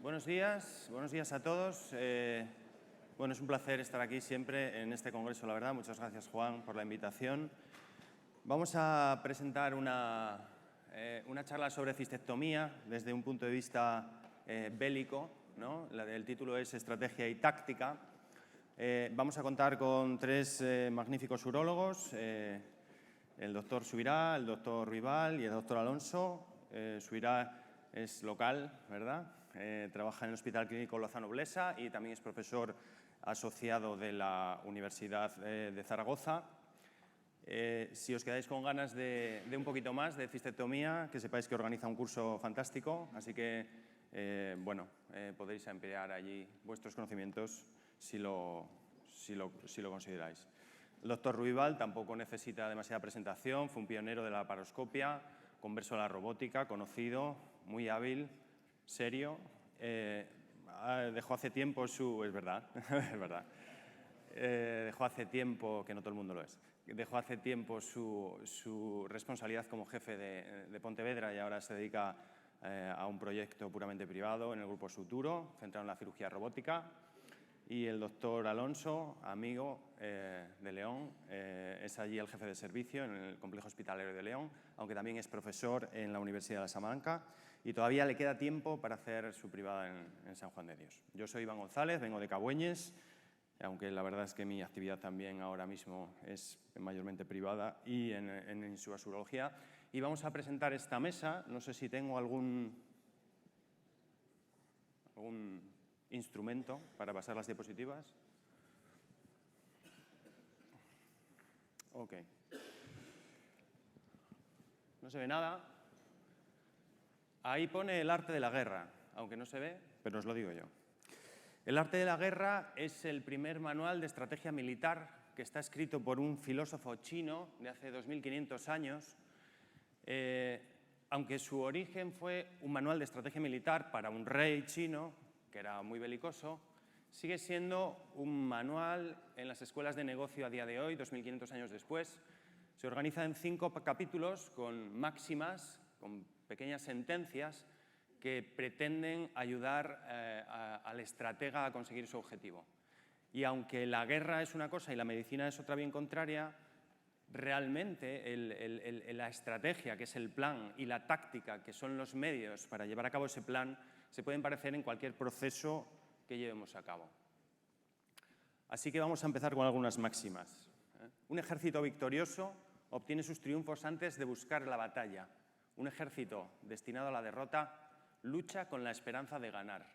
Buenos días a todos. Bueno, es un placer estar aquí siempre en este congreso, la verdad. Muchas gracias, Juan, por la invitación. Vamos a presentar una charla sobre cistectomía desde un punto de vista bélico, ¿no? El título es Estrategia y Táctica. Vamos a contar con tres magníficos urólogos, el doctor Subirá, el doctor Ruibal y el doctor Alonso. Subirá es local, ¿verdad? Trabaja en el Hospital Clínico Lozano Blesa y también es profesor asociado de la Universidad de Zaragoza. Si os quedáis con ganas de un poquito más de cistectomía, que sepáis que organiza un curso fantástico, así que podéis emplear allí vuestros conocimientos si lo consideráis. El doctor Ruibal tampoco necesita demasiada presentación, fue un pionero de la laparoscopia, converso a la robótica, conocido, muy hábil, serio. Dejó hace tiempo su... Es verdad, es verdad. Dejó hace tiempo, que no todo el mundo lo es, dejó hace tiempo su responsabilidad como jefe de Pontevedra y ahora se dedica a un proyecto puramente privado en el Grupo Suturo, centrado en la cirugía robótica. Y el doctor Alonso, amigo de León, es allí el jefe de servicio en el Complejo Hospitalario de León, aunque también es profesor en la Universidad de Salamanca y todavía le queda tiempo para hacer su privada en San Juan de Dios. Yo soy Iván González, vengo de Cabueñes, aunque la verdad es que mi actividad también ahora mismo es mayormente privada y en subasurología. Y vamos a presentar esta mesa. No sé si tengo algún instrumento para pasar las diapositivas. Ok. No se ve nada. Ahí pone el arte de la guerra, aunque no se ve, pero os lo digo yo. El arte de la guerra es el primer manual de estrategia militar que está escrito por un filósofo chino de hace 2500 años. Aunque su origen fue un manual de estrategia militar para un rey chino, que era muy belicoso, sigue siendo un manual en las escuelas de negocio a día de hoy, 2500 años después. Se organiza en 5 capítulos con máximas, con pequeñas sentencias que pretenden ayudar al estratega a conseguir su objetivo. Y aunque la guerra es una cosa y la medicina es otra bien contraria, realmente la estrategia, que es el plan, y la táctica, que son los medios para llevar a cabo ese plan, se pueden parecer en cualquier proceso que llevemos a cabo. Así que vamos a empezar con algunas máximas. Un ejército victorioso obtiene sus triunfos antes de buscar la batalla. Un ejército destinado a la derrota lucha con la esperanza de ganar.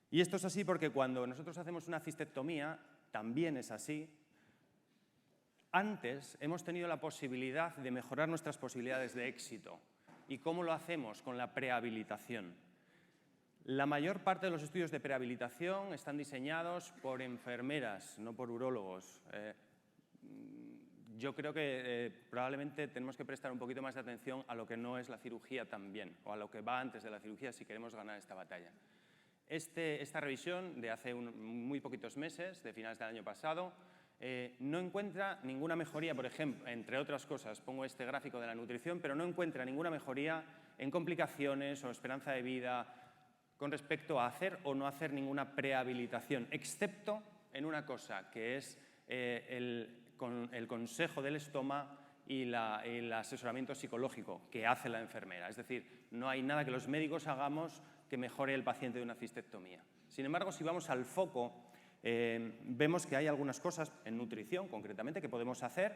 Y esto es así porque cuando nosotros hacemos una cistectomía, también es así. Antes hemos tenido la posibilidad de mejorar nuestras posibilidades de éxito. ¿Y cómo lo hacemos? Con la prehabilitación. La mayor parte de los estudios de prehabilitación están diseñados por enfermeras, no por urólogos. Yo creo que probablemente tenemos que prestar un poquito más de atención a lo que no es la cirugía también, o a lo que va antes de la cirugía si queremos ganar esta batalla. Esta revisión de hace muy poquitos meses, de finales del año pasado, no encuentra ninguna mejoría, por ejemplo, entre otras cosas, pongo este gráfico de la nutrición, pero no encuentra ninguna mejoría en complicaciones o esperanza de vida con respecto a hacer o no hacer ninguna prehabilitación, excepto en una cosa, que es con el consejo del estoma y el asesoramiento psicológico que hace la enfermera. Es decir, no hay nada que los médicos hagamos que mejore el paciente de una cistectomía. Sin embargo, si vamos al foco, vemos que hay algunas cosas en nutrición, concretamente, que podemos hacer.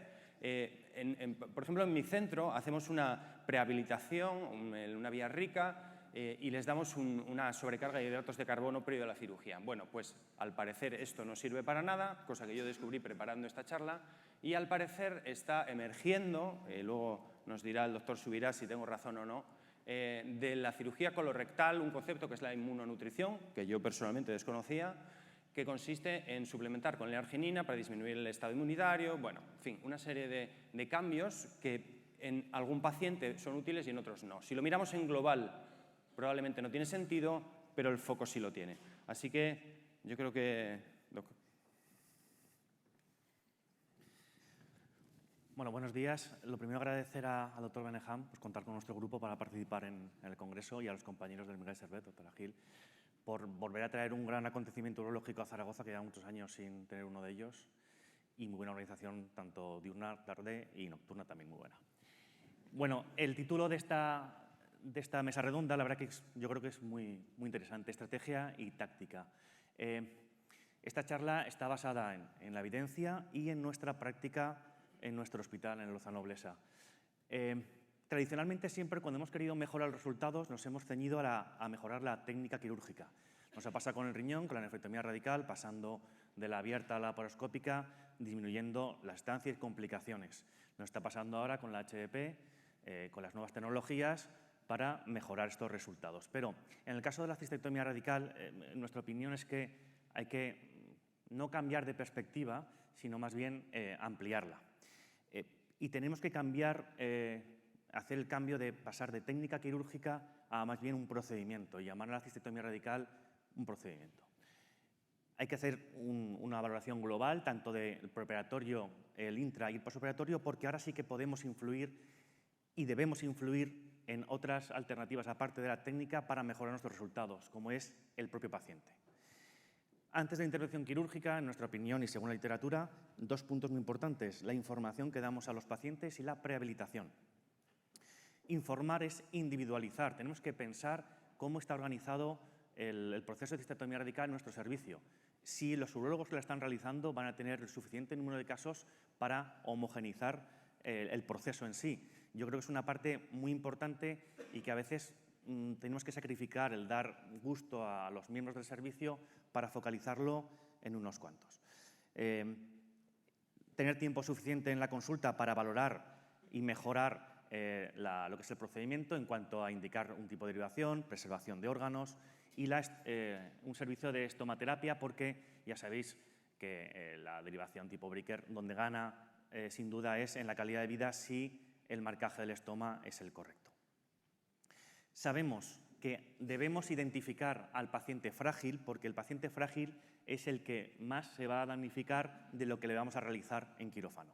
Por ejemplo, en mi centro hacemos una prehabilitación, una vía rica, y les damos una sobrecarga de hidratos de carbono previo a la cirugía. Bueno, pues al parecer esto no sirve para nada, cosa que yo descubrí preparando esta charla, y al parecer está emergiendo, luego nos dirá el doctor Subirá si tengo razón o no, de la cirugía colorectal, un concepto que es la inmunonutrición, que yo personalmente desconocía, que consiste en suplementar con L-arginina para disminuir el estado inmunitario, bueno, en fin, una serie de cambios que en algún paciente son útiles y en otros no. Si lo miramos en global, probablemente no tiene sentido, pero el foco sí lo tiene. Así que yo creo que... Bueno, buenos días. Lo primero, agradecer al doctor Beneham por contar con nuestro grupo para participar en el congreso y a los compañeros del Miguel Servet, doctora Gil, por volver a traer un gran acontecimiento urológico a Zaragoza, que lleva muchos años sin tener uno de ellos, y muy buena organización, tanto diurna, tarde y nocturna también muy buena. Bueno, el título de esta mesa redonda, la verdad que yo creo que es muy interesante, estrategia y táctica. Esta charla está basada en la evidencia y en nuestra práctica en nuestro hospital, en el Lozano Blesa. Tradicionalmente, siempre cuando hemos querido mejorar los resultados, nos hemos ceñido a mejorar la técnica quirúrgica. Nos ha pasado con el riñón, con la nefrectomía radical, pasando de la abierta a la laparoscópica, disminuyendo la estancia y complicaciones. Nos está pasando ahora con la HDP, con las nuevas tecnologías, para mejorar estos resultados. Pero en el caso de la cistectomía radical, nuestra opinión es que hay que no cambiar de perspectiva, sino más bien ampliarla. Y tenemos que cambiar, hacer el cambio de pasar de técnica quirúrgica a más bien un procedimiento, y llamar a la cistectomía radical un procedimiento. Hay que hacer una valoración global, tanto del preoperatorio, el intra y el postoperatorio, porque ahora sí que podemos influir y debemos influir en otras alternativas, aparte de la técnica, para mejorar nuestros resultados, como es el propio paciente. Antes de la intervención quirúrgica, en nuestra opinión y según la literatura, dos puntos muy importantes: la información que damos a los pacientes y la prehabilitación. Informar es individualizar. Tenemos que pensar cómo está organizado el proceso de cistectomía radical en nuestro servicio. Si los urólogos que la están realizando van a tener el suficiente número de casos para homogeneizar el proceso en sí. Yo creo que es una parte muy importante y que a veces tenemos que sacrificar el dar gusto a los miembros del servicio para focalizarlo en unos cuantos. Tener tiempo suficiente en la consulta para valorar y mejorar lo que es el procedimiento en cuanto a indicar un tipo de derivación, preservación de órganos y un servicio de estomaterapia, porque ya sabéis que la derivación tipo Bricker, donde gana sin duda es en la calidad de vida si el marcaje del estoma es el correcto. Sabemos que debemos identificar al paciente frágil, porque el paciente frágil es el que más se va a damnificar de lo que le vamos a realizar en quirófano.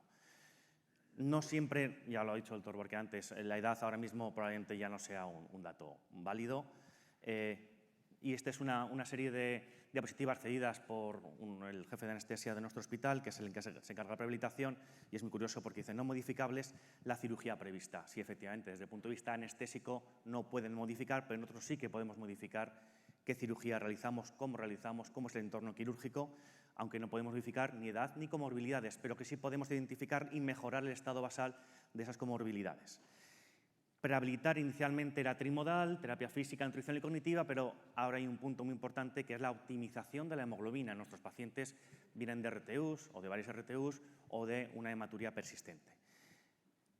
No siempre, ya lo ha dicho el doctor Borque antes, la edad ahora mismo probablemente ya no sea un dato válido. Y esta es una serie de diapositivas cedidas por el jefe de anestesia de nuestro hospital, que es el que se encarga de la prehabilitación, y es muy curioso porque dice no modificables la cirugía prevista. Sí, efectivamente, desde el punto de vista anestésico no pueden modificar, pero nosotros sí que podemos modificar qué cirugía realizamos, cómo es el entorno quirúrgico, aunque no podemos modificar ni edad ni comorbilidades, pero que sí podemos identificar y mejorar el estado basal de esas comorbilidades. Prehabilitar inicialmente era trimodal, terapia física, nutricional y cognitiva, pero ahora hay un punto muy importante que es la optimización de la hemoglobina. Nuestros pacientes vienen de RTUs o de varios RTUs o de una hematuria persistente.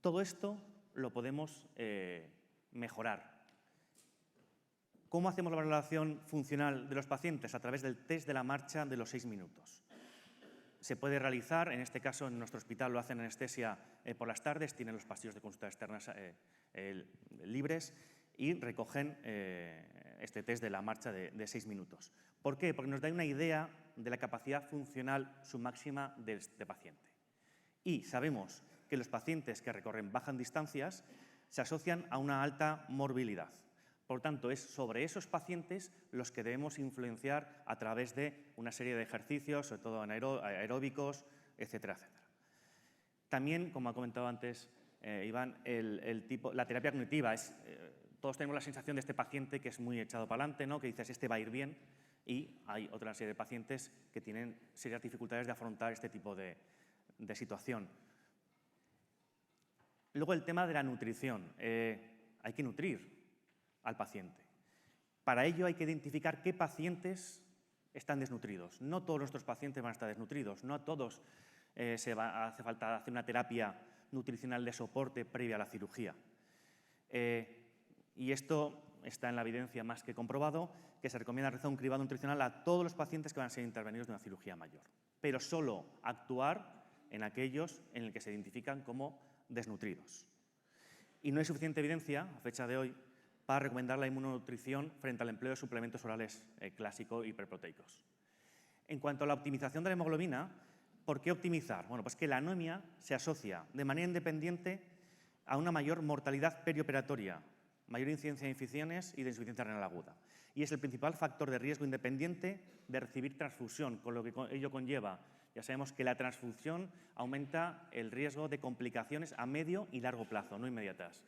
Todo esto lo podemos mejorar. ¿Cómo hacemos la valoración funcional de los pacientes? A través del test de la marcha de los 6 minutos. Se puede realizar, en este caso en nuestro hospital lo hacen anestesia por las tardes, tienen los pasillos de consulta externas libres y recogen este test de la marcha de 6 minutos. ¿Por qué? Porque nos da una idea de la capacidad funcional submáxima de este paciente. Y sabemos que los pacientes que recorren bajas distancias se asocian a una alta morbilidad. Por tanto, es sobre esos pacientes los que debemos influenciar a través de una serie de ejercicios, sobre todo aeróbicos, etcétera, etcétera. También, como ha comentado antes Iván, la terapia cognitiva. Todos tenemos la sensación de este paciente que es muy echado para adelante, ¿no? Que dices, este va a ir bien, y hay otra serie de pacientes que tienen serias dificultades de afrontar este tipo de situación. Luego el tema de la nutrición. Hay que nutrir al paciente. Para ello hay que identificar qué pacientes están desnutridos. No todos nuestros pacientes van a estar desnutridos, no a todos hace falta hacer una terapia nutricional de soporte previa a la cirugía. Y esto está en la evidencia más que comprobado, que se recomienda realizar un cribado nutricional a todos los pacientes que van a ser intervenidos de una cirugía mayor, pero solo actuar en aquellos en los que se identifican como desnutridos. Y no hay suficiente evidencia, a fecha de hoy, para recomendar la inmunonutrición frente al empleo de suplementos orales clásicos hiperproteicos. En cuanto a la optimización de la hemoglobina, ¿por qué optimizar? Bueno, pues que la anemia se asocia de manera independiente a una mayor mortalidad perioperatoria, mayor incidencia de infecciones y de insuficiencia renal aguda. Y es el principal factor de riesgo independiente de recibir transfusión, con lo que ello conlleva. Ya sabemos que la transfusión aumenta el riesgo de complicaciones a medio y largo plazo, no inmediatas.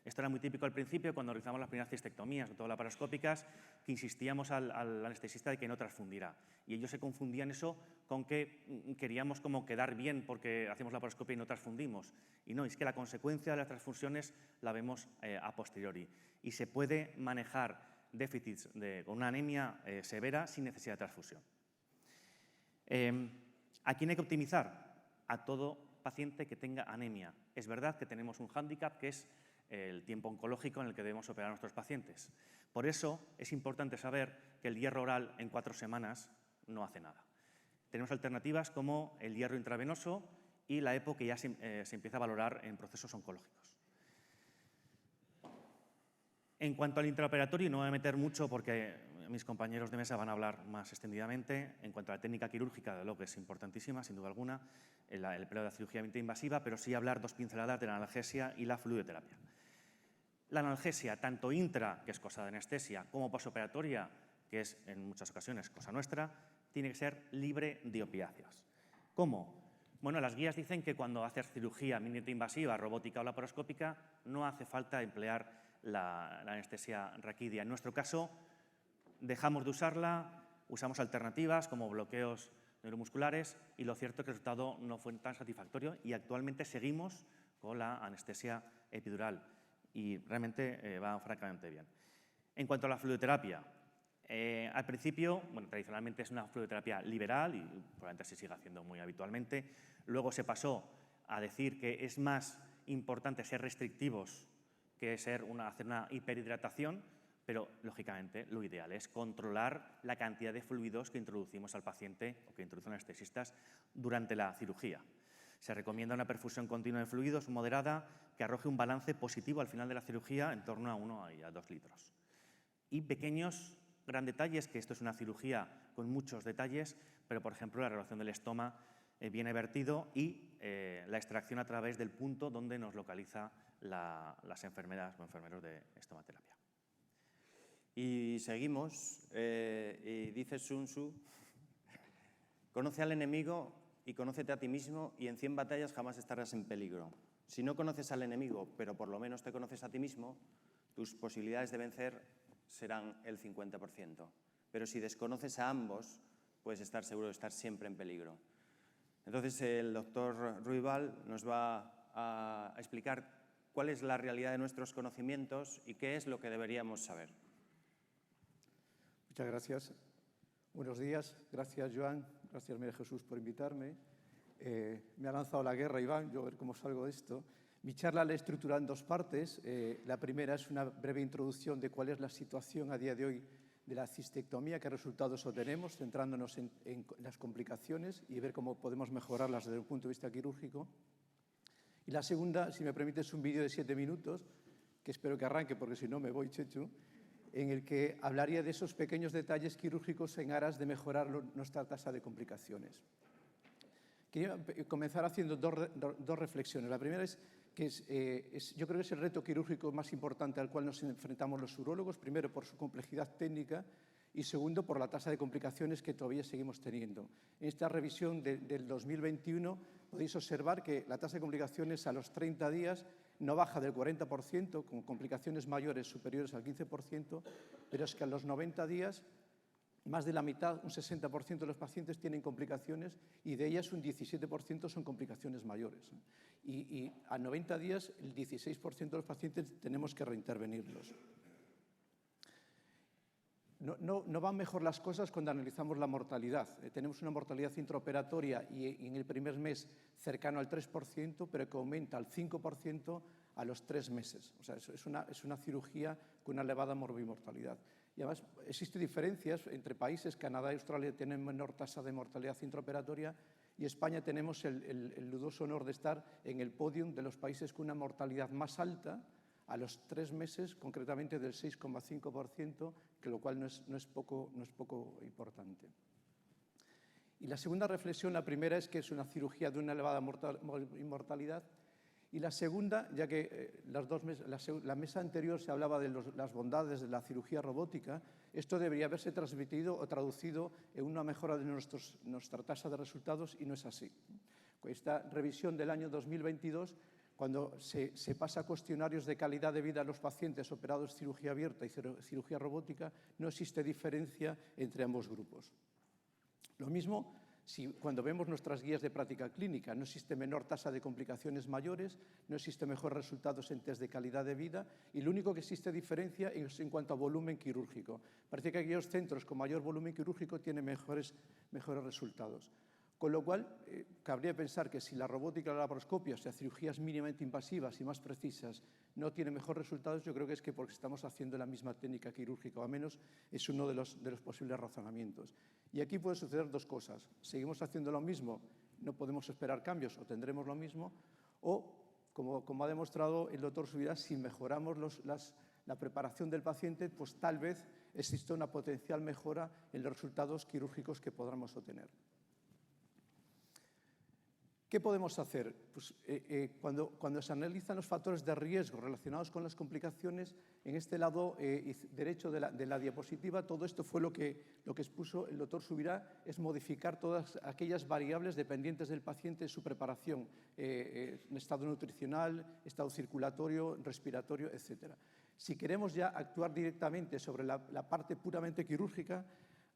Esto era muy típico al principio, cuando realizamos las primeras cistectomías, sobre todo laparoscópicas, que insistíamos al anestesista de que no transfundirá. Y ellos se confundían eso con que queríamos como quedar bien porque hacemos laparoscopia y no transfundimos. Y no, es que la consecuencia de las transfusiones la vemos a posteriori. Y se puede manejar déficits con una anemia severa sin necesidad de transfusión. ¿A quién hay que optimizar? A todo paciente que tenga anemia. Es verdad que tenemos un hándicap que es el tiempo oncológico en el que debemos operar a nuestros pacientes. Por eso es importante saber que el hierro oral en 4 semanas no hace nada. Tenemos alternativas como el hierro intravenoso y la EPO, que ya se empieza a valorar en procesos oncológicos. En cuanto al intraoperatorio, no me voy a meter mucho porque mis compañeros de mesa van a hablar más extendidamente. En cuanto a la técnica quirúrgica, de lo que es importantísima, sin duda alguna, el empleo de la cirugía invasiva, pero sí hablar 2 pinceladas de la analgesia y la fluidoterapia. La analgesia, tanto intra, que es cosa de anestesia, como posoperatoria, que es en muchas ocasiones cosa nuestra, tiene que ser libre de opiáceos. ¿Cómo? Bueno, las guías dicen que cuando haces cirugía mínimamente invasiva, robótica o laparoscópica, no hace falta emplear la anestesia raquídea. En nuestro caso, dejamos de usarla, usamos alternativas como bloqueos neuromusculares y lo cierto es que el resultado no fue tan satisfactorio y actualmente seguimos con la anestesia epidural y realmente va francamente bien. En cuanto a la fluidoterapia, al principio, bueno, tradicionalmente es una fluidoterapia liberal y probablemente se siga haciendo muy habitualmente. Luego se pasó a decir que es más importante ser restrictivos que hacer una hiperhidratación, pero lógicamente lo ideal es controlar la cantidad de fluidos que introducimos al paciente o que introducen anestesistas durante la cirugía. Se recomienda una perfusión continua de fluidos moderada que arroje un balance positivo al final de la cirugía en torno a 1 a 2 litros. Y pequeños gran detalles, que esto es una cirugía con muchos detalles, pero por ejemplo la relación del estoma viene vertido y la extracción a través del punto donde nos localiza las enfermeras o enfermeros de estomaterapia. Y seguimos, y dice Sun Tzu, conoce al enemigo y conócete a ti mismo y en 100 batallas jamás estarás en peligro. Si no conoces al enemigo, pero por lo menos te conoces a ti mismo, tus posibilidades de vencer serán el 50%. Pero si desconoces a ambos, puedes estar seguro de estar siempre en peligro. Entonces el doctor Ruibal nos va a explicar cuál es la realidad de nuestros conocimientos y qué es lo que deberíamos saber. Muchas gracias. Buenos días. Gracias, Joan. Gracias, María Jesús, por invitarme. Me ha lanzado la guerra, Iván, yo a ver cómo salgo de esto. Mi charla la he estructurado en 2 partes. La primera es una breve introducción de cuál es la situación a día de hoy de la cistectomía, qué resultados obtenemos, centrándonos en las complicaciones y ver cómo podemos mejorarlas desde el punto de vista quirúrgico. Y la segunda, si me permite, es un vídeo de 7 minutos, que espero que arranque porque si no me voy, Chechu, en el que hablaría de esos pequeños detalles quirúrgicos en aras de mejorar nuestra tasa de complicaciones. Quería comenzar haciendo dos reflexiones. La primera es que yo creo que es el reto quirúrgico más importante al cual nos enfrentamos los urólogos, primero por su complejidad técnica y segundo por la tasa de complicaciones que todavía seguimos teniendo. En esta revisión del 2021 podéis observar que la tasa de complicaciones a los 30 días no baja del 40%, con complicaciones mayores superiores al 15%, pero es que a los 90 días más de la mitad, un 60% de los pacientes tienen complicaciones y de ellas un 17% son complicaciones mayores. Y a 90 días el 16% de los pacientes tenemos que reintervenirlos. No van mejor las cosas cuando analizamos la mortalidad. Tenemos una mortalidad intraoperatoria y en el primer mes cercano al 3%, pero que aumenta al 5% a los 3 meses. O sea, es una cirugía con una elevada morbimortalidad. Y además existen diferencias entre países. Canadá y Australia tienen menor tasa de mortalidad intraoperatoria y España tenemos el dudoso honor de estar en el podium de los países con una mortalidad más alta a los 3 meses, concretamente del 6,5%, que lo cual no es poco importante. Y la segunda reflexión, la primera es que es una cirugía de una elevada mortalidad Y la segunda, ya que la mesa anterior se hablaba de las bondades de la cirugía robótica, esto debería haberse transmitido o traducido en una mejora de nuestra tasa de resultados y no es así. Con esta revisión del año 2022, cuando se pasa cuestionarios de calidad de vida a los pacientes operados cirugía abierta y cirugía robótica, no existe diferencia entre ambos grupos. Lo mismo cuando vemos nuestras guías de práctica clínica, no existe menor tasa de complicaciones mayores, no existe mejores resultados en test de calidad de vida y lo único que existe diferencia es en cuanto a volumen quirúrgico. Parece que aquellos centros con mayor volumen quirúrgico tienen mejores resultados. Con lo cual, cabría pensar que si la robótica o la laparoscopia, o sea, cirugías mínimamente invasivas y más precisas, no tienen mejores resultados, yo creo que es que porque estamos haciendo la misma técnica quirúrgica, o al menos es uno de los posibles razonamientos. Y aquí puede suceder dos cosas. Seguimos haciendo lo mismo, no podemos esperar cambios o tendremos lo mismo, o, como ha demostrado el doctor Subirá, si mejoramos la preparación del paciente, pues tal vez exista una potencial mejora en los resultados quirúrgicos que podamos obtener. ¿Qué podemos hacer? Pues, cuando se analizan los factores de riesgo relacionados con las complicaciones, en este lado derecho de la diapositiva, todo esto fue lo que expuso el doctor Subirá, es modificar todas aquellas variables dependientes del paciente, su preparación, estado nutricional, estado circulatorio, respiratorio, etc. Si queremos ya actuar directamente sobre la parte puramente quirúrgica,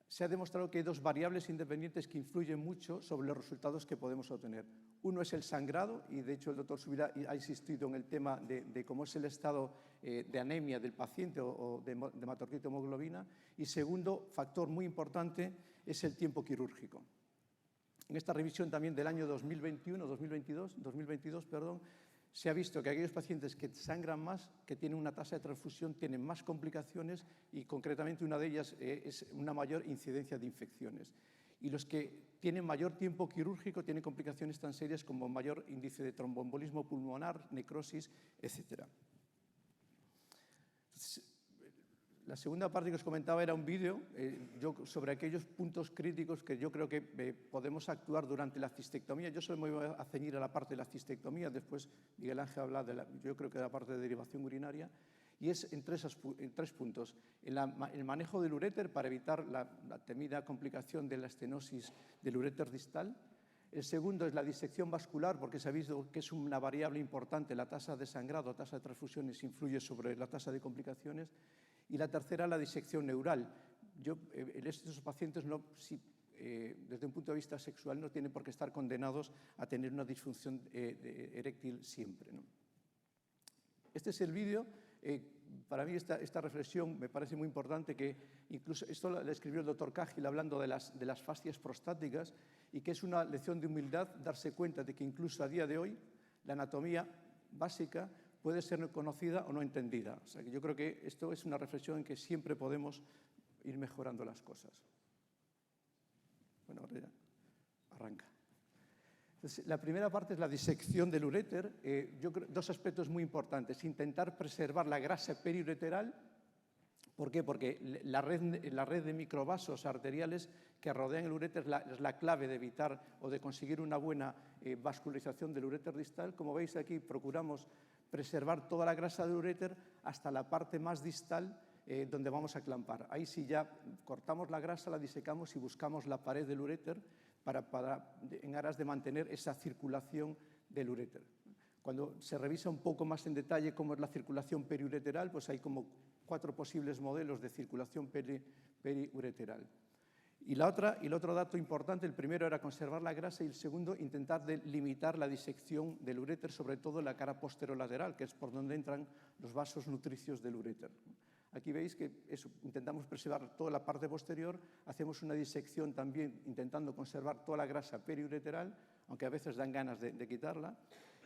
se ha demostrado que hay dos variables independientes que influyen mucho sobre los resultados que podemos obtener. Uno es el sangrado, y de hecho el doctor Subirá ha insistido en el tema de cómo es el estado de anemia del paciente o de hematocrito hemoglobina. Y segundo factor muy importante es el tiempo quirúrgico. En esta revisión también del año 2022, se ha visto que aquellos pacientes que sangran más, que tienen una tasa de transfusión, tienen más complicaciones y concretamente una de ellas es una mayor incidencia de infecciones. Y los que tienen mayor tiempo quirúrgico tienen complicaciones tan serias como mayor índice de tromboembolismo pulmonar, necrosis, etc. La segunda parte que os comentaba era un vídeo sobre aquellos puntos críticos que yo creo que podemos actuar durante la cistectomía. Yo solo me voy a ceñir a la parte de la cistectomía, después Miguel Ángel habla yo creo que de la parte de derivación urinaria, y es en tres puntos. El manejo del uréter para evitar la temida complicación de la estenosis del uréter distal. El segundo es la disección vascular, porque se ha visto que es una variable importante, la tasa de sangrado, tasa de transfusiones influye sobre la tasa de complicaciones. Y la tercera, la disección neural. Estos pacientes, desde un punto de vista sexual, no tienen por qué estar condenados a tener una disfunción eréctil siempre, ¿no? Este es el vídeo. Para mí esta reflexión me parece muy importante, que incluso esto lo escribió el doctor Cahill hablando de las fascias prostáticas, y que es una lección de humildad darse cuenta de que incluso a día de hoy la anatomía básica puede ser conocida o no entendida. O sea, que yo creo que esto es una reflexión en que siempre podemos ir mejorando las cosas. Bueno, ahora ya arranca. Entonces, la primera parte es la disección del uréter. Yo creo dos aspectos muy importantes. Intentar preservar la grasa periureteral. ¿Por qué? Porque la red de microvasos arteriales que rodean el uréter es la clave de evitar o de conseguir una buena vascularización del uréter distal. Como veis aquí, procuramos preservar toda la grasa del uréter hasta la parte más distal donde vamos a clampar. Ahí sí ya cortamos la grasa, la disecamos y buscamos la pared del uréter en aras de mantener esa circulación del uréter. Cuando se revisa un poco más en detalle cómo es la circulación periureteral, pues hay como 4 posibles modelos de circulación periureteral. Y el otro dato importante, el primero era conservar la grasa y el segundo, intentar limitar la disección del uréter, sobre todo en la cara posterolateral, que es por donde entran los vasos nutricios del uréter. Aquí veis que intentamos preservar toda la parte posterior, hacemos una disección también intentando conservar toda la grasa periureteral, aunque a veces dan ganas de quitarla,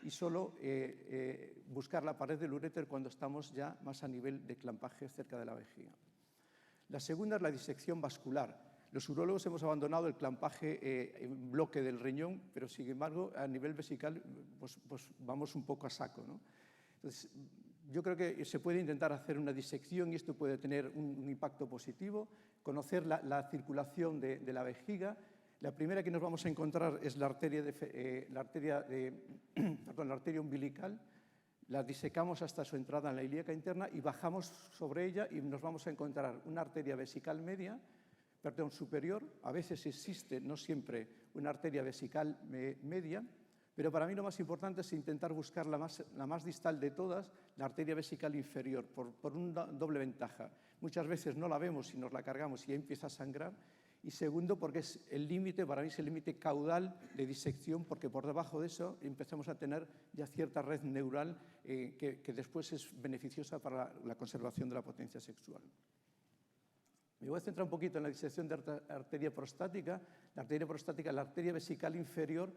y solo buscar la pared del uréter cuando estamos ya más a nivel de clampaje cerca de la vejiga. La segunda es la disección vascular. Los urólogos hemos abandonado el clampaje en bloque del riñón, pero sin embargo a nivel vesical pues vamos un poco a saco, ¿no? Entonces, yo creo que se puede intentar hacer una disección y esto puede tener un impacto positivo, conocer la circulación de la vejiga, La primera que nos vamos a encontrar es la arteria umbilical. La disecamos hasta su entrada en la ilíaca interna y bajamos sobre ella y nos vamos a encontrar una arteria vesical superior. A veces existe, no siempre, una arteria vesical media, pero para mí lo más importante es intentar buscar la más distal de todas, la arteria vesical inferior, por una doble ventaja. Muchas veces no la vemos y nos la cargamos y ya empieza a sangrar. Y segundo, porque es el límite, para mí es el límite caudal de disección, porque por debajo de eso empezamos a tener ya cierta red neural que después es beneficiosa para la conservación de la potencia sexual. Me voy a centrar un poquito en la disección de arteria prostática. La arteria vesical inferior,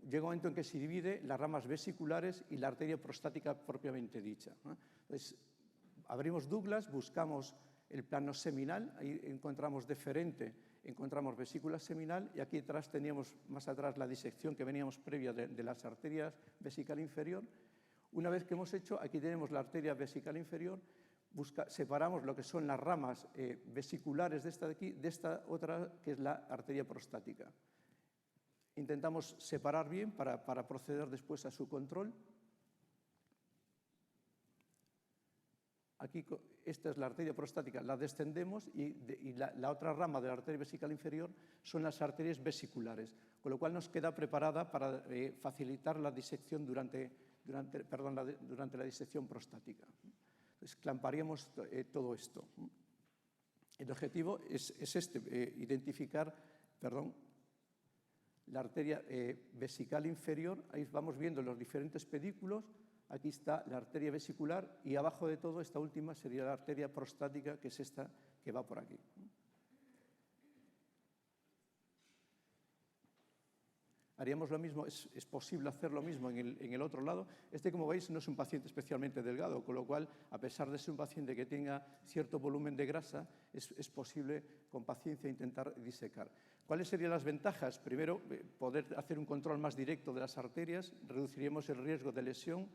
llega un momento en que se divide las ramas vesiculares y la arteria prostática propiamente dicha. Entonces, abrimos Douglas, buscamos el plano seminal, ahí encontramos deferente, encontramos vesícula seminal y aquí atrás teníamos más atrás la disección que veníamos previa de las arterias vesical inferior. Una vez que hemos hecho, aquí tenemos la arteria vesical inferior, separamos lo que son las ramas vesiculares de esta de aquí, de esta otra que es la arteria prostática. Intentamos separar bien para proceder después a su control. Aquí, esta es la arteria prostática, la descendemos y la otra rama de la arteria vesical inferior son las arterias vesiculares, con lo cual nos queda preparada para facilitar la disección durante la disección prostática. Entonces, clamparíamos todo esto. El objetivo es identificar la arteria vesical inferior. Ahí vamos viendo los diferentes pedículos. Aquí está la arteria vesicular y abajo de todo, esta última sería la arteria prostática, que es esta que va por aquí. Haríamos lo mismo, es posible hacer lo mismo en el otro lado. Como veis, no es un paciente especialmente delgado, con lo cual, a pesar de ser un paciente que tenga cierto volumen de grasa, es posible con paciencia intentar disecar. ¿Cuáles serían las ventajas? Primero, poder hacer un control más directo de las arterias, reduciríamos el riesgo de lesión,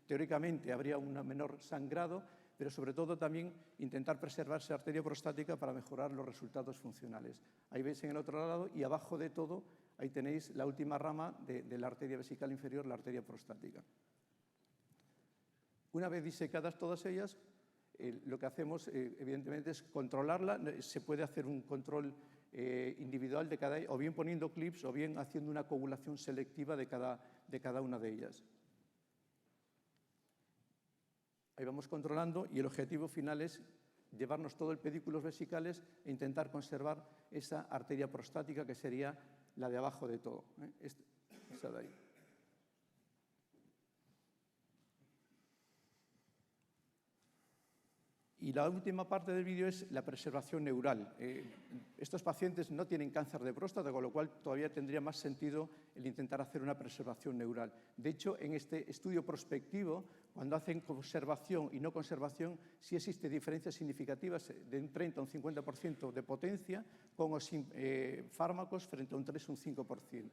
teóricamente habría un menor sangrado, pero sobre todo también intentar preservar esa arteria prostática para mejorar los resultados funcionales. Ahí veis en el otro lado y abajo de todo, ahí tenéis la última rama de la arteria vesical inferior, la arteria prostática. Una vez disecadas todas ellas, lo que hacemos evidentemente es controlarla. Se puede hacer un control individual de cada, o bien poniendo clips o bien haciendo una coagulación selectiva de cada una de ellas. Ahí vamos controlando y el objetivo final es llevarnos todo el pedículos vesicales e intentar conservar esa arteria prostática que sería la de abajo de todo, esa de ahí. Y la última parte del vídeo es la preservación neural. Estos pacientes no tienen cáncer de próstata, con lo cual todavía tendría más sentido el intentar hacer una preservación neural. De hecho, en este estudio prospectivo, cuando hacen conservación y no conservación, sí existen diferencias significativas de un 30 a un 50% de potencia, con o sin fármacos, frente a un 3 o un 5%.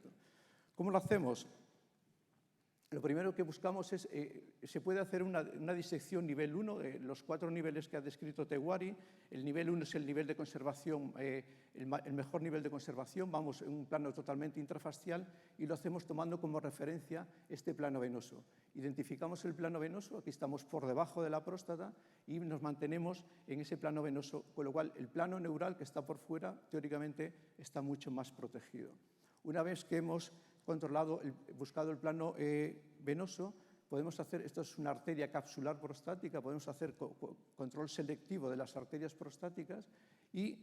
¿Cómo lo hacemos? Lo primero que buscamos es, se puede hacer una disección nivel 1, los 4 niveles que ha descrito Tewari. El nivel 1 es el nivel de conservación, el mejor nivel de conservación. Vamos en un plano totalmente intrafascial y lo hacemos tomando como referencia este plano venoso. Identificamos el plano venoso, aquí estamos por debajo de la próstata y nos mantenemos en ese plano venoso, con lo cual el plano neural que está por fuera, teóricamente, está mucho más protegido. Una vez que hemos buscado el plano venoso, podemos hacer, esto es una arteria capsular prostática, podemos hacer control selectivo de las arterias prostáticas y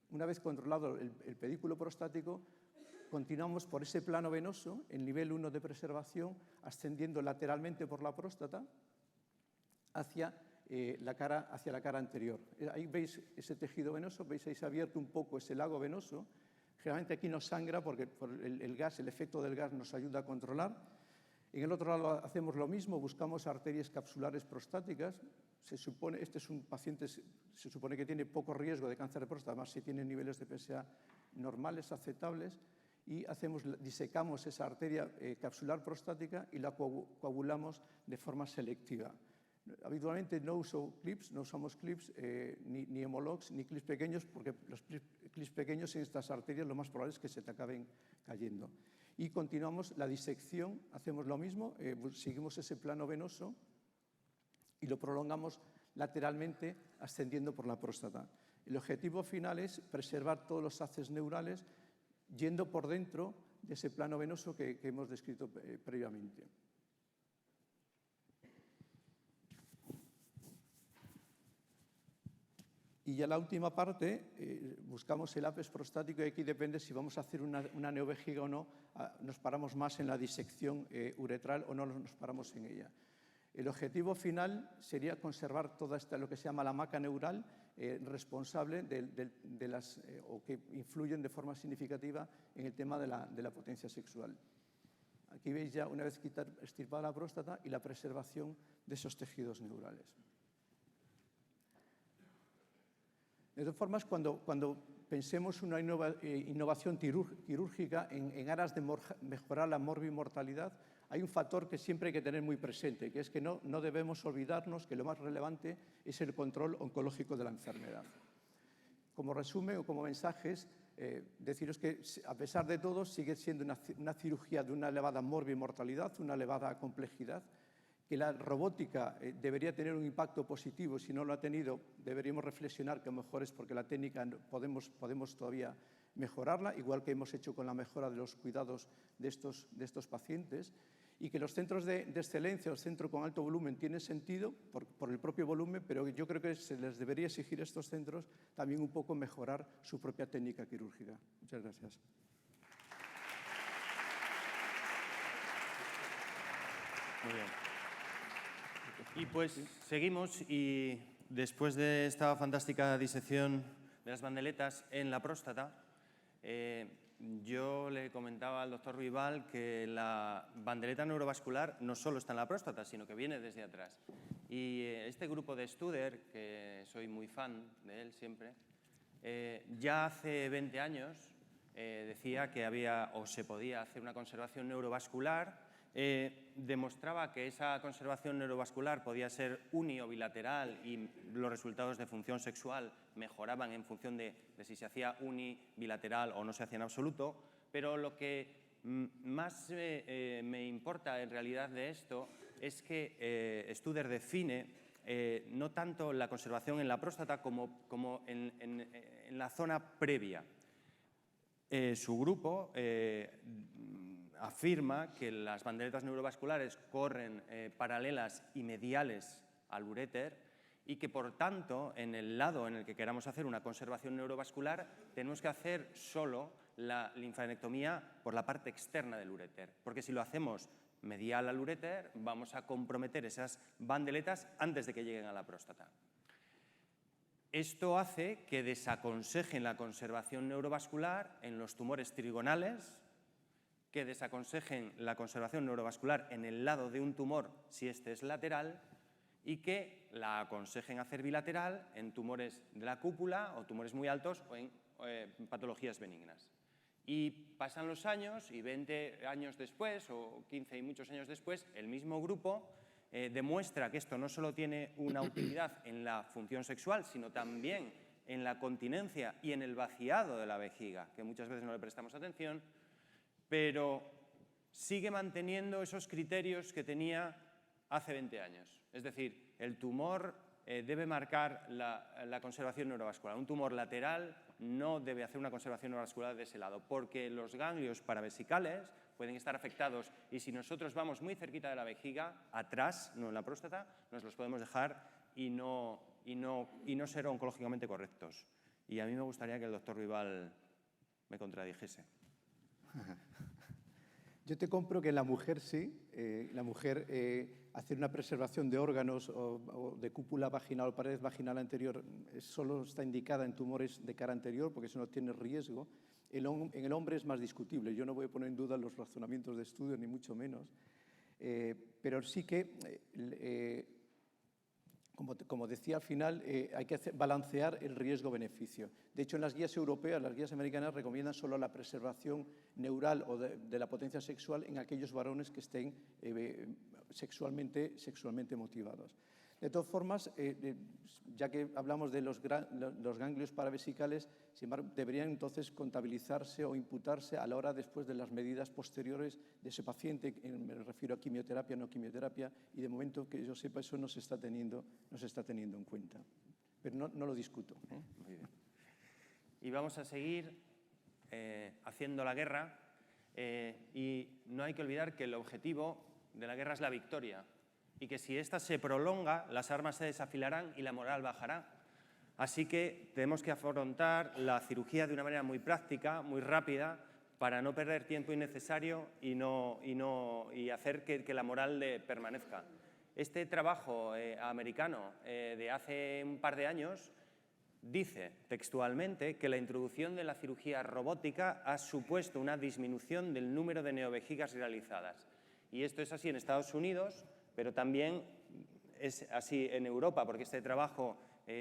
una vez controlado el pedículo prostático, continuamos por ese plano venoso, el nivel 1 de preservación, ascendiendo lateralmente por la próstata hacia la cara anterior. Ahí veis ese tejido venoso, veis ahí se ha abierto un poco ese lago venoso. Generalmente aquí no sangra porque el gas, el efecto del gas nos ayuda a controlar. En el otro lado hacemos lo mismo, buscamos arterias capsulares prostáticas. Este es un paciente, se supone que tiene poco riesgo de cáncer de próstata, además si tiene niveles de PSA normales, aceptables, y disecamos esa arteria capsular prostática y la coagulamos de forma selectiva. Habitualmente no usamos clips, ni hemologs, ni clips pequeños, porque los clips pequeños en estas arterias lo más probable es que se te acaben cayendo. Y continuamos la disección, hacemos lo mismo, seguimos ese plano venoso y lo prolongamos lateralmente ascendiendo por la próstata. El objetivo final es preservar todos los haces neurales yendo por dentro de ese plano venoso que hemos descrito previamente. Y ya la última parte, buscamos el apes prostático y aquí depende si vamos a hacer una neovejiga o no, nos paramos más en la disección uretral o no nos paramos en ella. El objetivo final sería conservar toda lo que se llama la maca neural responsable o que influyen de forma significativa en el tema de la potencia sexual. Aquí veis ya una vez extirpada la próstata y la preservación de esos tejidos neurales. De todas formas, cuando pensemos una innovación quirúrgica en aras de mejorar la morbimortalidad, hay un factor que siempre hay que tener muy presente, que es que no debemos olvidarnos que lo más relevante es el control oncológico de la enfermedad. Como resumen o como mensajes, deciros que a pesar de todo sigue siendo una cirugía de una elevada morbimortalidad, una elevada complejidad, que la robótica debería tener un impacto positivo. Si no lo ha tenido, deberíamos reflexionar que a lo mejor es porque la técnica podemos todavía mejorarla, igual que hemos hecho con la mejora de los cuidados de estos pacientes, y que los centros de excelencia, los centros con alto volumen, tienen sentido por el propio volumen, pero yo creo que se les debería exigir a estos centros también un poco mejorar su propia técnica quirúrgica. Muchas gracias. Muy bien. Y pues seguimos y después de esta fantástica disección de las bandeletas en la próstata, yo le comentaba al doctor Vival que la bandeleta neurovascular no solo está en la próstata, sino que viene desde atrás. Y este grupo de Studer, que soy muy fan de él siempre, ya hace 20 años decía que había o se podía hacer una conservación neurovascular. Demostraba que esa conservación neurovascular podía ser uni o bilateral y los resultados de función sexual mejoraban en función de si se hacía uni, bilateral o no se hacía en absoluto, pero lo que más me importa en realidad de esto es que Studer define no tanto la conservación en la próstata como en la zona previa. Su grupo afirma que las bandeletas neurovasculares corren paralelas y mediales al uréter y que, por tanto, en el lado en el que queramos hacer una conservación neurovascular, tenemos que hacer solo la linfadenectomía por la parte externa del uréter, porque si lo hacemos medial al uréter, vamos a comprometer esas bandeletas antes de que lleguen a la próstata. Esto hace que desaconsejen la conservación neurovascular en los tumores trigonales, que desaconsejen la conservación neurovascular en el lado de un tumor si este es lateral y que la aconsejen hacer bilateral en tumores de la cúpula o tumores muy altos o en patologías benignas. Y pasan los años y 20 años después o 15 y muchos años después, el mismo grupo demuestra que esto no solo tiene una utilidad en la función sexual, sino también en la continencia y en el vaciado de la vejiga, que muchas veces no le prestamos atención, pero sigue manteniendo esos criterios que tenía hace 20 años. Es decir, el tumor debe marcar la conservación neurovascular. Un tumor lateral no debe hacer una conservación neurovascular de ese lado, porque los ganglios paravesicales pueden estar afectados y si nosotros vamos muy cerquita de la vejiga, atrás, no en la próstata, nos los podemos dejar y no ser oncológicamente correctos. Y a mí me gustaría que el doctor Vival me contradijese. Yo te compro que en la mujer sí, la mujer hacer una preservación de órganos o de cúpula vaginal o pared vaginal anterior solo está indicada en tumores de cara anterior porque eso no tiene riesgo. En el hombre es más discutible. Yo no voy a poner en duda los razonamientos de estudio, ni mucho menos, pero sí que, como decía al final, hay que balancear el riesgo-beneficio. De hecho, en las guías europeas, las guías americanas recomiendan solo la preservación neural o de la potencia sexual en aquellos varones que estén sexualmente motivados. De todas formas, ya que hablamos de los ganglios paravesicales, sin embargo, deberían entonces contabilizarse o imputarse a la hora después de las medidas posteriores de ese paciente. Me refiero a quimioterapia, no quimioterapia, y de momento que yo sepa eso no se está teniendo en cuenta. Pero no lo discuto. Muy bien. Y vamos a seguir haciendo la guerra y no hay que olvidar que el objetivo de la guerra es la victoria y que si esta se prolonga, las armas se desafilarán y la moral bajará. Así que tenemos que afrontar la cirugía de una manera muy práctica, muy rápida, para no perder tiempo innecesario y hacer que la moral permanezca. Este trabajo americano de hace un par de años dice textualmente que la introducción de la cirugía robótica ha supuesto una disminución del número de neovejigas realizadas. Y esto es así en Estados Unidos, pero también es así en Europa, porque este trabajo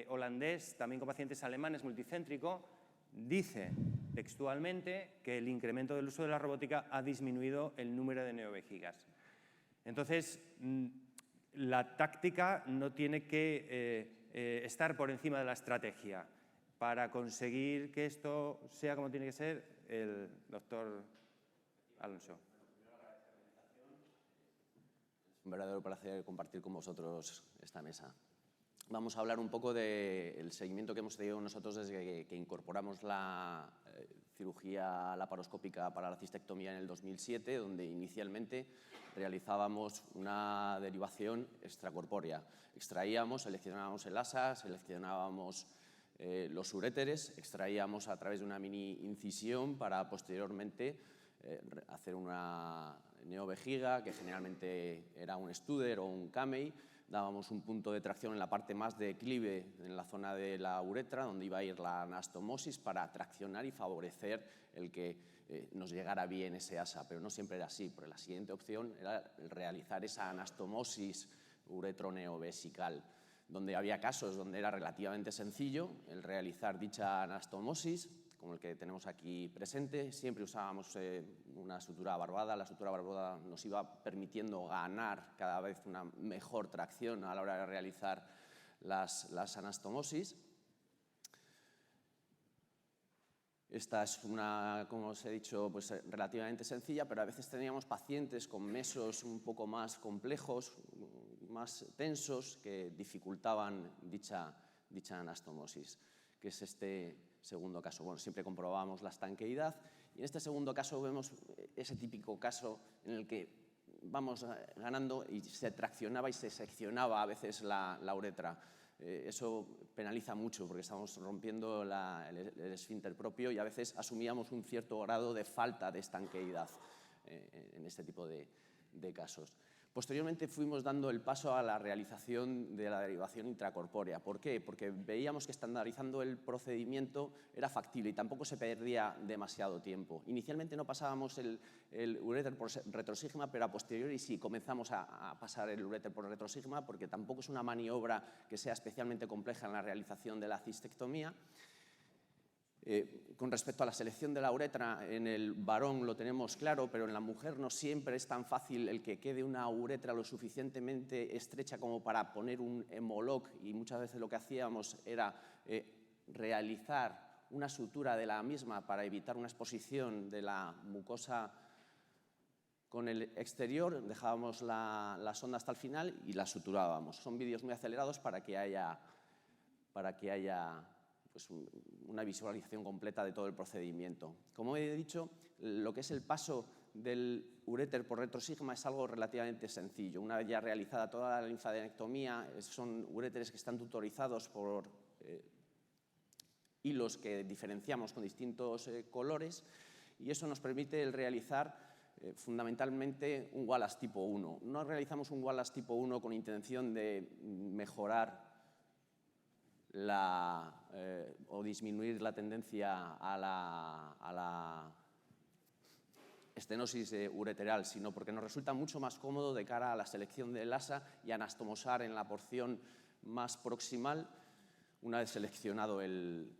holandés, también con pacientes alemanes, multicéntrico, dice textualmente que el incremento del uso de la robótica ha disminuido el número de neovejigas. Entonces, la táctica no tiene que estar por encima de la estrategia. Para conseguir que esto sea como tiene que ser, el doctor Alonso. Es un verdadero placer compartir con vosotros esta mesa. Vamos a hablar un poco del seguimiento que hemos tenido nosotros desde que incorporamos la cirugía laparoscópica para la cistectomía en el 2007, donde inicialmente realizábamos una derivación extracorpórea. Extraíamos, seleccionábamos el asa, seleccionábamos los uréteres, extraíamos a través de una mini incisión para posteriormente hacer una neovejiga, que generalmente era un Studer o un Camey. Dábamos un punto de tracción en la parte más de declive, en la zona de la uretra, donde iba a ir la anastomosis, para traccionar y favorecer el que nos llegara bien ese asa. Pero no siempre era así, porque la siguiente opción era realizar esa anastomosis uretroneovesical, donde había casos donde era relativamente sencillo el realizar dicha anastomosis, como el que tenemos aquí presente. Siempre usábamos una sutura barbada. La sutura barbada nos iba permitiendo ganar cada vez una mejor tracción a la hora de realizar las anastomosis. Esta es una, como os he dicho, pues relativamente sencilla, pero a veces teníamos pacientes con mesos un poco más complejos, más tensos, que dificultaban dicha anastomosis, que es este segundo caso. Bueno, siempre comprobábamos la estanqueidad y en este segundo caso vemos ese típico caso en el que vamos ganando y se traccionaba y se seccionaba a veces la uretra. Eso penaliza mucho porque estamos rompiendo el esfínter propio y a veces asumíamos un cierto grado de falta de estanqueidad en este tipo de casos. Posteriormente fuimos dando el paso a la realización de la derivación intracorpórea. ¿Por qué? Porque veíamos que estandarizando el procedimiento era factible y tampoco se perdía demasiado tiempo. Inicialmente no pasábamos el uréter por retrosigma, pero a posteriori sí comenzamos a pasar el uréter por retrosigma, porque tampoco es una maniobra que sea especialmente compleja en la realización de la cistectomía. Con respecto a la selección de la uretra, en el varón lo tenemos claro, pero en la mujer no siempre es tan fácil el que quede una uretra lo suficientemente estrecha como para poner un hemoloc, y muchas veces lo que hacíamos era realizar una sutura de la misma para evitar una exposición de la mucosa con el exterior. Dejábamos la sonda hasta el final y la suturábamos. Son vídeos muy acelerados para que haya pues una visualización completa de todo el procedimiento. Como he dicho, lo que es el paso del uréter por retrosigma es algo relativamente sencillo. Una vez ya realizada toda la linfadenectomía, son uréteres que están tutorizados por hilos que diferenciamos con distintos colores, y eso nos permite el realizar fundamentalmente un Wallace tipo 1. No realizamos un Wallace tipo 1 con intención de mejorar o disminuir la tendencia a la estenosis ureteral, sino porque nos resulta mucho más cómodo de cara a la selección del asa y anastomosar en la porción más proximal una vez seleccionado el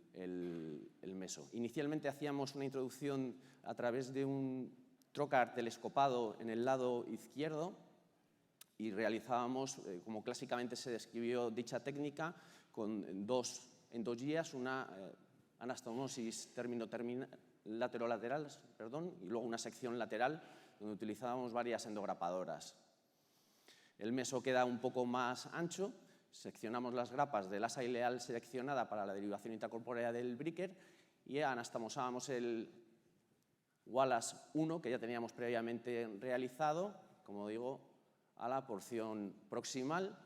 meso. Inicialmente hacíamos una introducción a través de un trocar telescopado en el lado izquierdo y realizábamos, como clásicamente se describió dicha técnica, con dos endogías, una anastomosis lateral, y luego una sección lateral, donde utilizábamos varias endograpadoras. El meso queda un poco más ancho, seccionamos las grapas del asa ileal seleccionada para la derivación intracorpórea del Bricker y anastomosábamos el Wallace 1, que ya teníamos previamente realizado, como digo, a la porción proximal,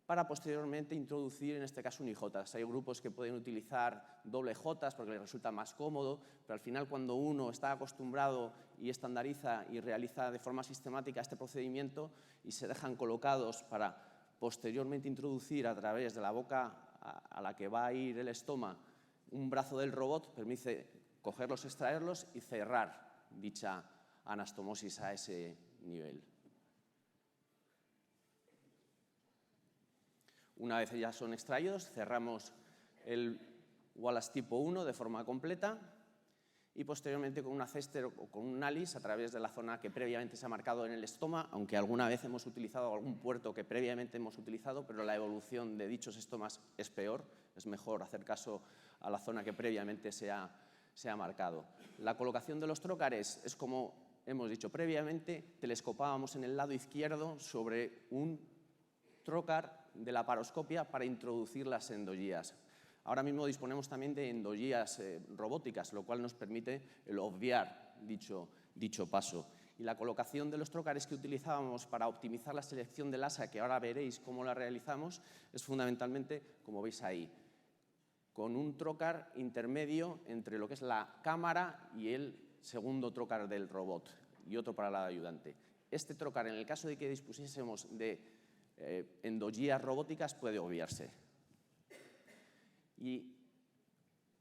para posteriormente introducir, en este caso, un IJ. Hay grupos que pueden utilizar doble J porque les resulta más cómodo, pero al final, cuando uno está acostumbrado y estandariza y realiza de forma sistemática este procedimiento y se dejan colocados para posteriormente introducir a través de la boca a la que va a ir el estoma un brazo del robot, permite cogerlos, extraerlos y cerrar dicha anastomosis a ese nivel. Una vez ya son extraídos, cerramos el Wallace tipo 1 de forma completa y posteriormente con una Cester o con un Alice a través de la zona que previamente se ha marcado en el estoma, aunque alguna vez hemos utilizado algún puerto que previamente hemos utilizado, pero la evolución de dichos estomas es peor, es mejor hacer caso a la zona que previamente se ha marcado. La colocación de los trócares es como hemos dicho previamente, telescopábamos en el lado izquierdo sobre un trócar de la paroscopia para introducir las endogías. Ahora mismo disponemos también de endogías robóticas, lo cual nos permite el obviar dicho paso. Y la colocación de los trócares que utilizábamos para optimizar la selección del asa, que ahora veréis cómo la realizamos, es fundamentalmente, como veis ahí, con un trócar intermedio entre lo que es la cámara y el segundo trócar del robot y otro para el ayudante. Este trócar, en el caso de que dispusiésemos de endogías robóticas, puede obviarse. Y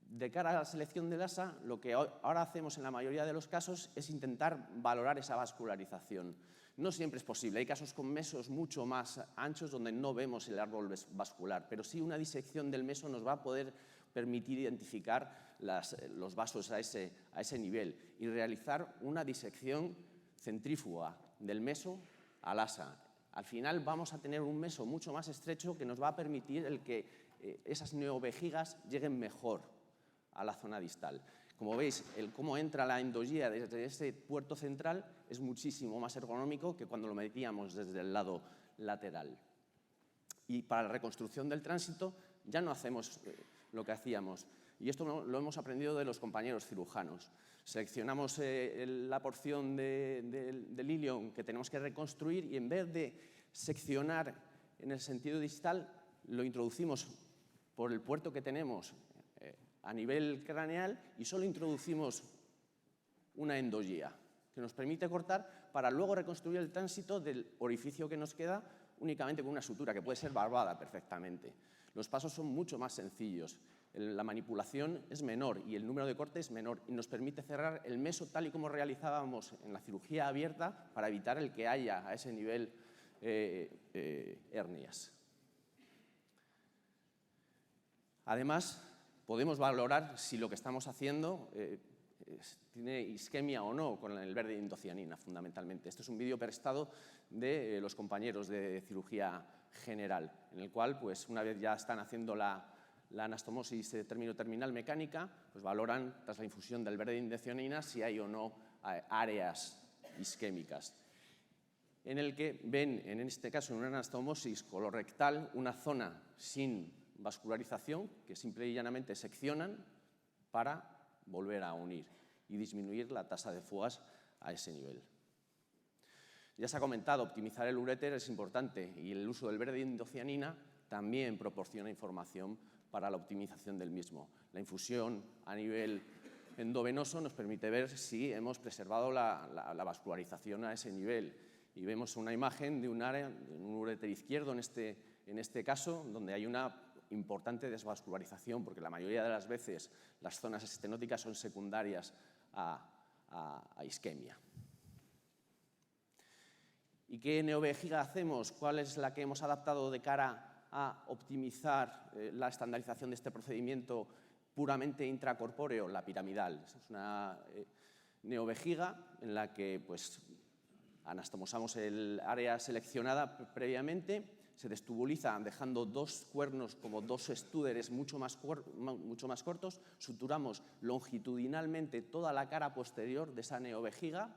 de cara a la selección del asa, lo que ahora hacemos en la mayoría de los casos es intentar valorar esa vascularización. No siempre es posible, hay casos con mesos mucho más anchos donde no vemos el árbol vascular, pero sí una disección del meso nos va a poder permitir identificar los vasos a ese nivel y realizar una disección centrífuga del meso al asa. Al final vamos a tener un meso mucho más estrecho que nos va a permitir el que esas neovejigas lleguen mejor a la zona distal. Como veis, cómo entra la endogía desde ese puerto central es muchísimo más ergonómico que cuando lo metíamos desde el lado lateral. Y para la reconstrucción del tránsito ya no hacemos lo que hacíamos. Y esto lo hemos aprendido de los compañeros cirujanos. Seleccionamos la porción del ilion que tenemos que reconstruir y en vez de seccionar en el sentido distal, lo introducimos por el puerto que tenemos a nivel craneal y solo introducimos una endogía que nos permite cortar para luego reconstruir el tránsito del orificio que nos queda únicamente con una sutura que puede ser barbada perfectamente. Los pasos son mucho más sencillos, la manipulación es menor y el número de cortes es menor y nos permite cerrar el meso tal y como realizábamos en la cirugía abierta para evitar el que haya a ese nivel hernias. Además, podemos valorar si lo que estamos haciendo tiene isquemia o no con el verde indocianina, fundamentalmente. Este es un vídeo prestado de los compañeros de cirugía general, en el cual, pues, una vez ya están haciendo la anastomosis término-terminal mecánica, pues valoran, tras la infusión del verde indocianina, si hay o no áreas isquémicas. En el que ven, en este caso, en una anastomosis colorectal, una zona sin vascularización que simple y llanamente seccionan para volver a unir y disminuir la tasa de fugas a ese nivel. Ya se ha comentado, optimizar el uréter es importante y el uso del verde indocianina también proporciona información para la optimización del mismo. La infusión a nivel endovenoso nos permite ver si hemos preservado la vascularización a ese nivel. Y vemos una imagen de un área, de un uréter izquierdo en este caso, donde hay una importante desvascularización, porque la mayoría de las veces las zonas estenóticas son secundarias a isquemia. ¿Y qué neovejiga hacemos? ¿Cuál es la que hemos adaptado de cara a optimizar la estandarización de este procedimiento puramente intracorpóreo? La piramidal. Es una neovejiga en la que, pues, Anastomosamos el área seleccionada previamente, se destubuliza dejando 2 cuernos como 2 estúderes mucho más cortos, suturamos longitudinalmente toda la cara posterior de esa neovejiga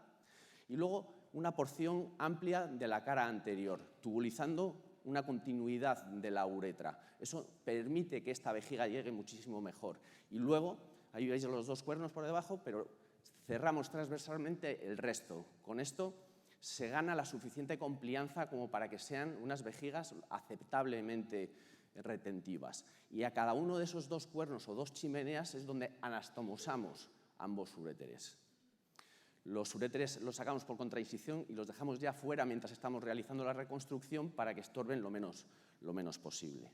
y luego una porción amplia de la cara anterior, tubulizando una continuidad de la uretra. Eso permite que esta vejiga llegue muchísimo mejor. Y luego, ahí veis los 2 cuernos por debajo, pero cerramos transversalmente el resto. Con esto se gana la suficiente complianza como para que sean unas vejigas aceptablemente retentivas. Y a cada uno de esos 2 cuernos o 2 chimeneas es donde anastomosamos ambos uréteres. Los uréteres los sacamos por contraincisión y los dejamos ya fuera mientras estamos realizando la reconstrucción para que estorben lo menos posible.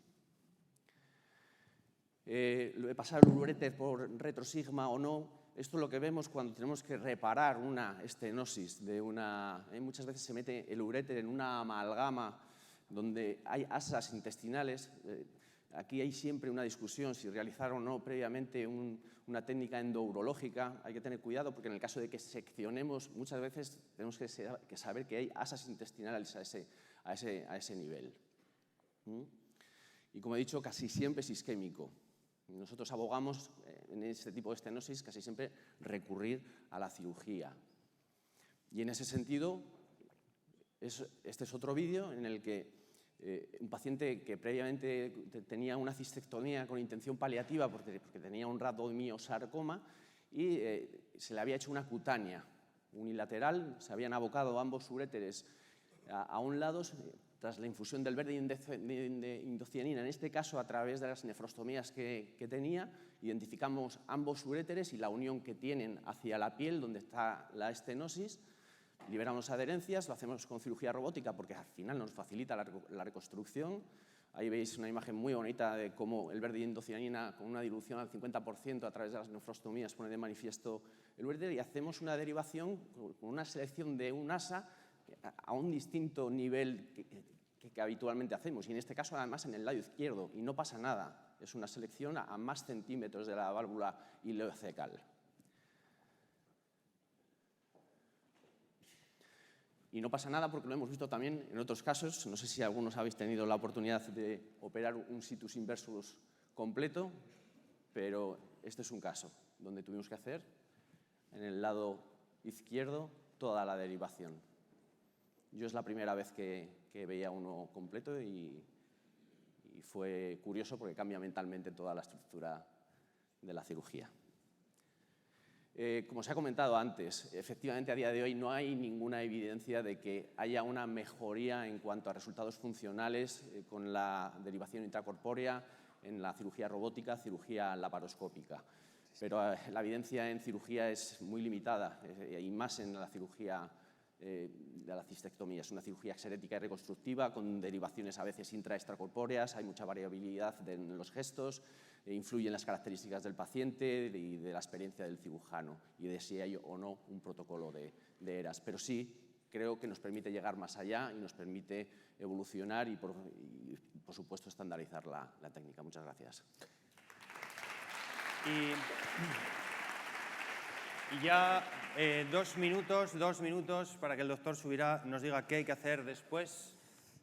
Lo de pasar el uréter por retrosigma o no, esto es lo que vemos cuando tenemos que reparar una estenosis. Muchas veces se mete el uréter en una amalgama donde hay asas intestinales. Aquí hay siempre una discusión si realizar o no previamente una técnica endourológica. Hay que tener cuidado porque en el caso de que seccionemos, muchas veces tenemos que saber que hay asas intestinales a ese nivel. Y como he dicho, casi siempre es isquémico. Nosotros abogamos en este tipo de estenosis casi siempre recurrir a la cirugía. Y en ese sentido, este es otro vídeo en el que un paciente que previamente tenía una cistectomía con intención paliativa porque tenía un rhabdomiosarcoma y se le había hecho una cutánea unilateral, se habían abocado ambos uréteres a un lado tras la infusión del verde de indocianina, en este caso a través de las nefrostomías que tenía, identificamos ambos uréteres y la unión que tienen hacia la piel, donde está la estenosis, liberamos adherencias, lo hacemos con cirugía robótica porque al final nos facilita la reconstrucción. Ahí veis una imagen muy bonita de cómo el verde de indocianina con una dilución al 50% a través de las nefrostomías pone de manifiesto el uréter y hacemos una derivación con una selección de un asa a un distinto nivel que habitualmente hacemos, y en este caso además en el lado izquierdo, y no pasa nada, es una selección a más centímetros de la válvula ileocecal. Y no pasa nada porque lo hemos visto también en otros casos, no sé si algunos habéis tenido la oportunidad de operar un situs inversus completo, pero este es un caso donde tuvimos que hacer en el lado izquierdo toda la derivación. Yo es la primera vez que veía uno completo y fue curioso porque cambia mentalmente toda la estructura de la cirugía. Como se ha comentado antes, efectivamente a día de hoy no hay ninguna evidencia de que haya una mejoría en cuanto a resultados funcionales con la derivación intracorpórea en la cirugía robótica, cirugía laparoscópica. Pero la evidencia en cirugía es muy limitada y más en la cirugía de la cistectomía. Es una cirugía exerética y reconstructiva con derivaciones a veces intra-extracorpóreas, hay mucha variabilidad en los gestos, influyen las características del paciente y de la experiencia del cirujano y de si hay o no un protocolo de ERAS. Pero sí, creo que nos permite llegar más allá y nos permite evolucionar y por supuesto, estandarizar la técnica. Muchas gracias. Y ya 2 minutos para que el doctor Subirá nos diga qué hay que hacer después,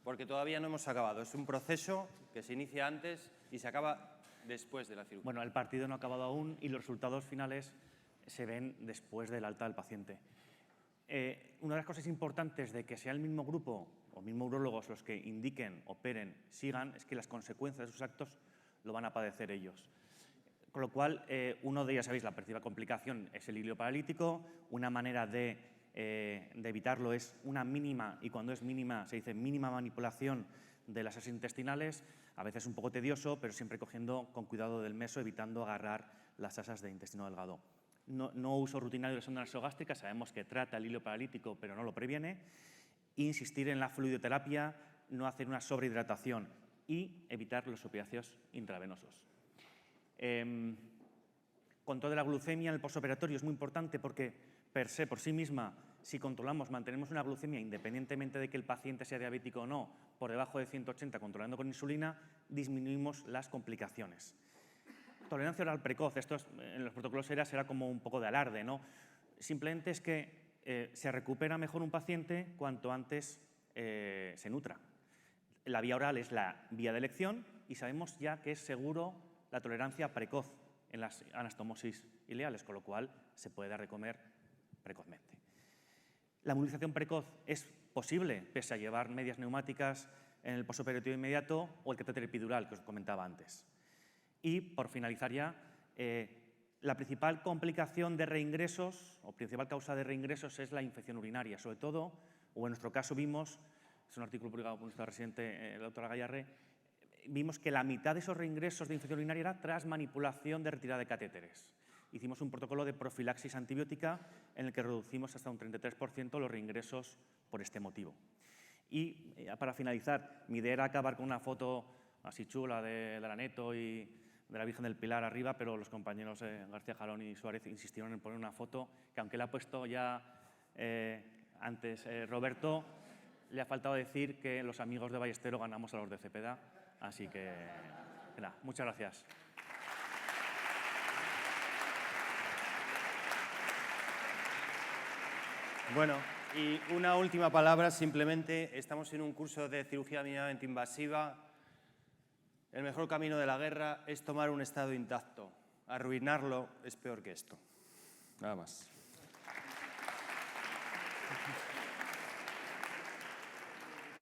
porque todavía no hemos acabado. Es un proceso que se inicia antes y se acaba después de la cirugía. Bueno, el partido no ha acabado aún y los resultados finales se ven después del alta del paciente. Una de las cosas importantes de que sea el mismo grupo o mismos urólogos los que indiquen, operen, sigan, es que las consecuencias de sus actos lo van a padecer ellos. Con lo cual, uno de ellos, sabéis, la principal complicación es el hilio paralítico. Una manera de evitarlo es una mínima, y cuando es mínima se dice mínima manipulación de las asas intestinales, a veces un poco tedioso, pero siempre cogiendo con cuidado del meso, evitando agarrar las asas de intestino delgado. No uso rutinario de sonda nasogástrica, sabemos que trata el hilio paralítico, pero no lo previene. Insistir en la fluidoterapia, no hacer una sobrehidratación y evitar los opiáceos intravenosos. Control de la glucemia en el postoperatorio es muy importante porque per se, por sí misma, si controlamos, mantenemos una glucemia independientemente de que el paciente sea diabético o no, por debajo de 180 controlando con insulina, disminuimos las complicaciones. Tolerancia oral precoz, esto en los protocolos ERAS era como un poco de alarde, ¿no? Simplemente es que se recupera mejor un paciente cuanto antes se nutra. La vía oral es la vía de elección y sabemos ya que es seguro la tolerancia precoz en las anastomosis ileales, con lo cual se puede dar de comer precozmente. La embolización precoz es posible pese a llevar medias neumáticas en el posoperatorio inmediato o el catéter epidural que os comentaba antes. Y, por finalizar ya, la principal complicación de reingresos o principal causa de reingresos es la infección urinaria. Sobre todo, o en nuestro caso vimos, es un artículo publicado por nuestra residente, la doctora Gallarre, vimos que la mitad de esos reingresos de infección urinaria era tras manipulación de retirada de catéteres. Hicimos un protocolo de profilaxis antibiótica en el que reducimos hasta un 33% los reingresos por este motivo. Y para finalizar, mi idea era acabar con una foto así chula de la Neto y de la Virgen del Pilar arriba, pero los compañeros García Jalón y Suárez insistieron en poner una foto que, aunque la ha puesto ya antes Roberto, le ha faltado decir que los amigos de Ballestero ganamos a los de Cepeda. Así que, nada, muchas gracias. Bueno, y una última palabra, simplemente, estamos en un curso de cirugía mínimamente invasiva. El mejor camino de la guerra es tomar un estado intacto. Arruinarlo es peor que esto. Nada más.